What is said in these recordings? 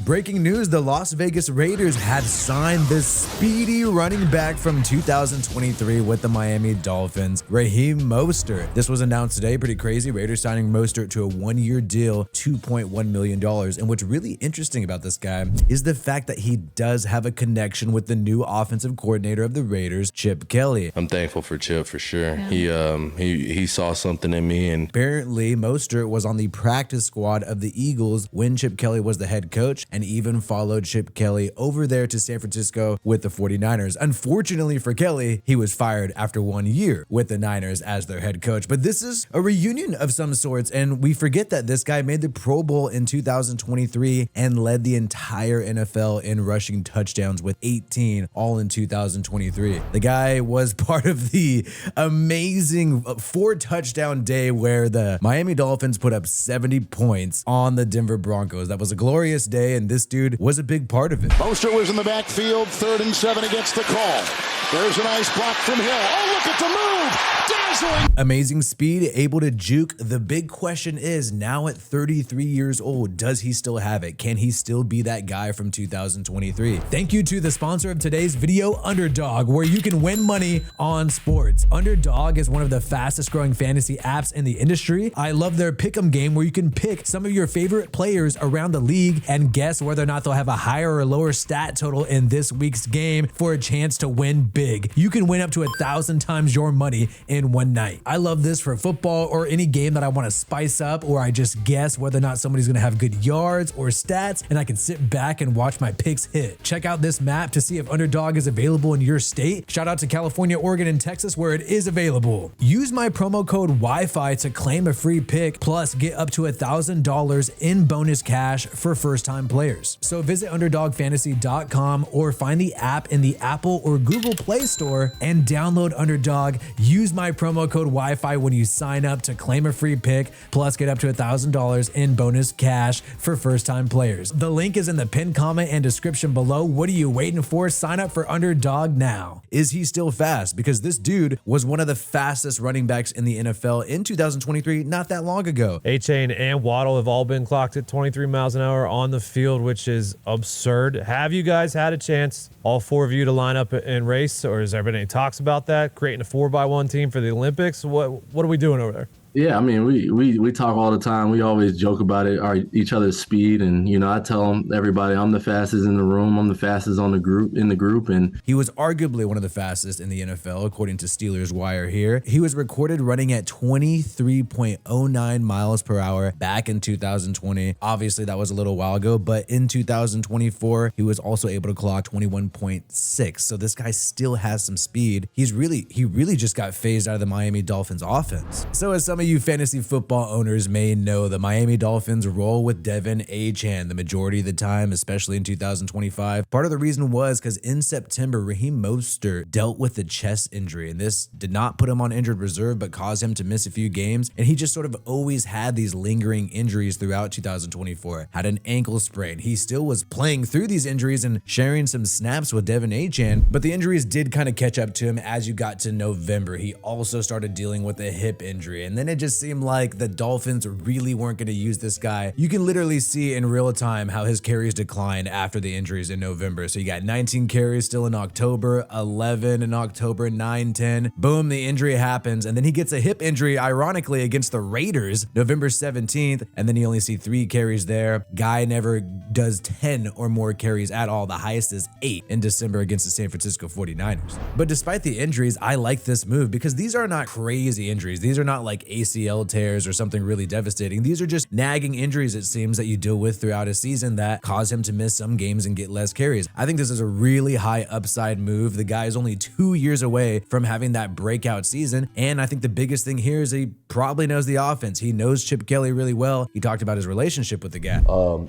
Breaking news, the Las Vegas Raiders had signed the speedy running back from 2023 with the Miami Dolphins, Raheem Mostert. This was announced today, pretty crazy. Raiders signing Mostert to a one-year deal, $2.1 million. And what's really interesting about this guy is the fact that he does have a connection with the new offensive coordinator of the Raiders, Chip Kelly. I'm thankful for Chip for sure. Yeah. He saw something in me, and apparently Mostert was on the practice squad of the Eagles when Chip Kelly was the head coach, and even followed Chip Kelly over there to San Francisco with the 49ers. Unfortunately for Kelly, he was fired after 1 year with the Niners as their head coach. But this is a reunion of some sorts, and we forget that this guy made the Pro Bowl in 2023 and led the entire NFL in rushing touchdowns with 18, all in 2023. The guy was part of the amazing 4-touchdown day where the Miami Dolphins put up 70 points on the Denver Broncos. That was a glorious day, and this dude was a big part of it. Mostert was in the backfield, 3rd and 7 against the call. There's a nice block from Hill. Oh, look at the move! Dazzling! Amazing speed, able to juke. The big question is, now at 33 years old, does he still have it? Can he still be that guy from 2023? Thank you to the sponsor of today's video, Underdog, where you can win money on sports. Underdog is one of the fastest growing fantasy apps in the industry. I love their pick'em game where you can pick some of your favorite players around the league and guess whether or not they'll have a higher or lower stat total in this week's game for a chance to win big. You can win up to 1,000 times your money in one night. I love this for football or any game that I want to spice up, or I just guess whether or not somebody's going to have good yards or stats, and I can sit back and watch my picks hit. Check out this map to see if Underdog is available in your state. Shout out to California, Oregon, and Texas where it is available. Use my promo code Wi-Fi to claim a free pick, plus get up to $1,000 in bonus cash for first-time players. So visit UnderdogFantasy.com or find the app in the Apple or Google Play Store and download Underdog. Use my promo code Wi-Fi when you sign up to claim a free pick, plus get up to $1,000 in bonus cash for first-time players. The link is in the pinned comment and description below. What are you waiting for? Sign up for Underdog now. Is he still fast? Because this dude was one of the fastest running backs in the NFL in 2023, not that long ago. A-Chain and Waddle have all been clocked at 23 miles an hour on the field, which is absurd. Have you guys had a chance, all 4 of you, to line up and race, or has there been any talks about that, creating a 4x1 team for the Olympics? What are we doing over there? Yeah, I mean, we talk all the time. We always joke about it, each other's speed, and I tell everybody I'm the fastest in the room. I'm the fastest in the group, and he was arguably one of the fastest in the NFL, according to Steelers Wire here. He was recorded running at 23.09 miles per hour back in 2020. Obviously, that was a little while ago, but in 2024, he was also able to clock 21.6. So this guy still has some speed. He really just got phased out of the Miami Dolphins offense. So as some of you fantasy football owners may know, the Miami Dolphins roll with Devin Achane the majority of the time, especially in 2025. Part of the reason was because in September, Raheem Mostert dealt with a chest injury, and this did not put him on injured reserve, but caused him to miss a few games. And he just sort of always had these lingering injuries throughout 2024. Had an ankle sprain. He still was playing through these injuries and sharing some snaps with Devin Achane, but the injuries did kind of catch up to him as you got to November. He also started dealing with a hip injury, and then it just seemed like the Dolphins really weren't going to use this guy. You can literally see in real time how his carries declined after the injuries in November. So you got 19 carries still in October, 11 in October, 9, 10. Boom, the injury happens, and then he gets a hip injury, ironically, against the Raiders, November 17th, and then you only see 3 carries there. Guy never does 10 or more carries at all. The highest is 8 in December against the San Francisco 49ers. But despite the injuries, I like this move because these are not crazy injuries. These are not like ACL tears or something really devastating. These are just nagging injuries, it seems, that you deal with throughout a season that cause him to miss some games and get less carries. I think this is a really high upside move. The guy is only 2 years away from having that breakout season, and I think the biggest thing here is he probably knows the offense. He knows Chip Kelly really well. He talked about his relationship with the guy.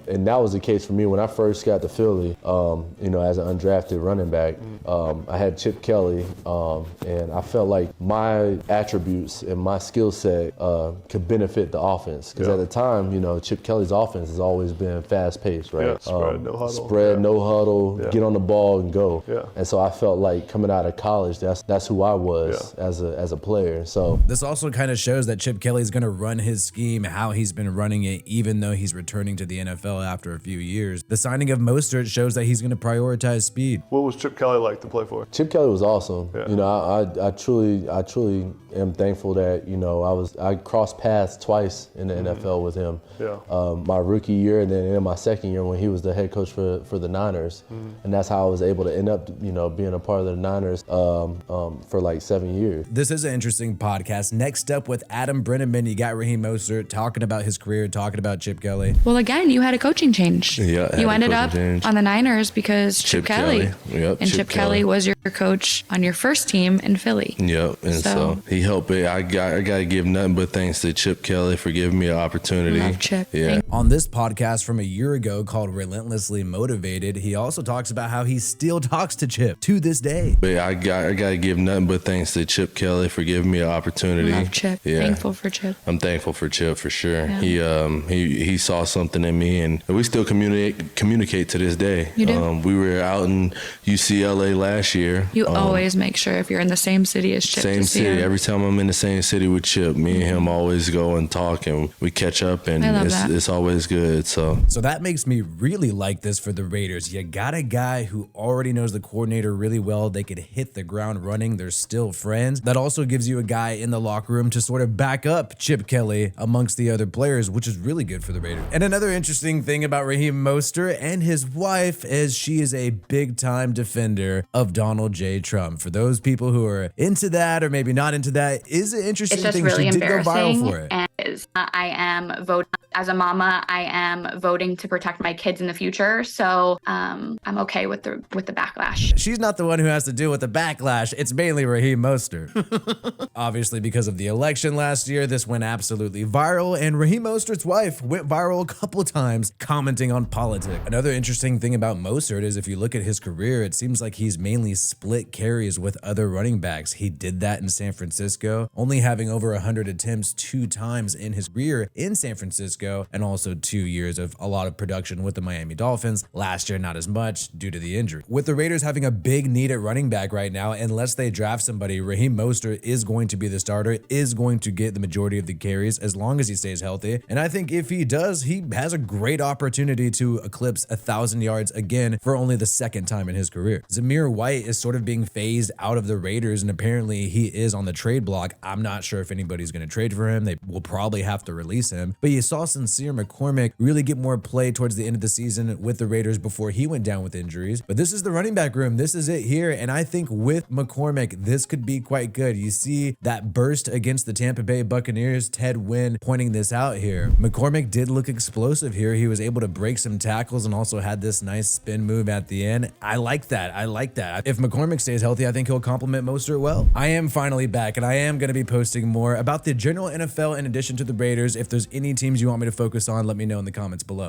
And that was the case for me when I first got to Philly, as an undrafted running back. I had Chip Kelly, and I felt like my attributes and my skill set that could benefit the offense. Because at the time, you know, Chip Kelly's offense has always been fast-paced, right? Yeah, spread, no huddle. Spread, no huddle, get on the ball and go. Yeah. And so I felt like coming out of college, that's who I was as a player. So this also kind of shows that Chip Kelly's going to run his scheme how he's been running it, even though he's returning to the NFL after a few years. The signing of Mostert shows that he's going to prioritize speed. What was Chip Kelly like to play for? Chip Kelly was awesome. Yeah. You know, I truly am thankful that, you know, I crossed paths twice in the NFL with him. Yeah. My rookie year and then in my second year when he was the head coach for the Niners. And that's how I was able to end up, you know, being a part of the Niners for like 7 years. This is an interesting podcast. Next up with Adam Brenneman, you got Raheem Mostert talking about his career, talking about Chip Kelly. Well, again, you had a coaching change. Yeah, you ended up on the Niners because Chip Kelly. Yep, and Chip Kelly was your coach on your first team in Philly. Yep, and so he helped it. I got to give nothing but thanks to Chip Kelly for giving me an opportunity. Love Chip. Yeah. On this podcast from a year ago called Relentlessly Motivated, he also talks about how he still talks to Chip to this day. But I got to give nothing but thanks to Chip Kelly for giving me an opportunity. Love Chip. Yeah. Thankful for Chip. I'm thankful for Chip for sure. Yeah. He saw something in me, and we still communicate to this day. You do? We were out in UCLA last year. You always make sure if you're in the same city as Chip. Same to see city. him. Every time I'm in the same city with Chip, me and him always go and talk, and we catch up, and I love that. it's always good. So that makes me really like this for the Raiders. You got a guy who already knows the coordinator really well. They could hit the ground running. They're still friends. That also gives you a guy in the locker room to sort of back up Chip Kelly amongst the other players, which is really good for the Raiders. And another interesting thing about Raheem Mostert and his wife is she is a big-time defender of Donald J. Trump. For those people who are into that or maybe not into that, is an interesting It's just thing. really She did go viral embarrassing. for it. And I am voting as a mama. I am voting to protect my kids in the future. So I'm okay with the backlash. She's not the one who has to deal with the backlash. It's mainly Raheem Mostert. Obviously, because of the election last year, this went absolutely viral, and Raheem Mostert's wife went viral a couple times commenting on politics. Another interesting thing about Mostert is if you look at his career, it seems like he's mainly split carries with other running backs. He did that in San Francisco, only having over 100 attempts 2 times in his career in San Francisco, and also 2 years of a lot of production with the Miami Dolphins. Last year, not as much due to the injury. With the Raiders having a big need at running back right now, unless they draft somebody, Raheem Mostert is going to be the starter, is going to get the majority of the carries as long as he stays healthy. And I think if he does, he has a great opportunity to eclipse 1,000 yards again for only the second time in his career. Zamir White is sort of being phased out of the Raiders, and apparently he is on the trade block. I'm not sure if anybody's going to trade for him. They will probably have to release him. But you saw Sincere McCormick really get more play towards the end of the season with the Raiders before he went down with injuries. But this is the running back room. This is it here. And I think with McCormick, this could be quite good. You see that burst against the Tampa Bay Buccaneers, Ted Wynn pointing this out here. McCormick did look explosive here. He was able to break some tackles and also had this nice spin move at the end. I like that. I like that. If McCormick stays healthy, I think he'll complement Mostert well. I am finally back, and I am going to be posting more about the general NFL in addition to the Raiders. If there's any teams you want me to focus on, let me know in the comments below.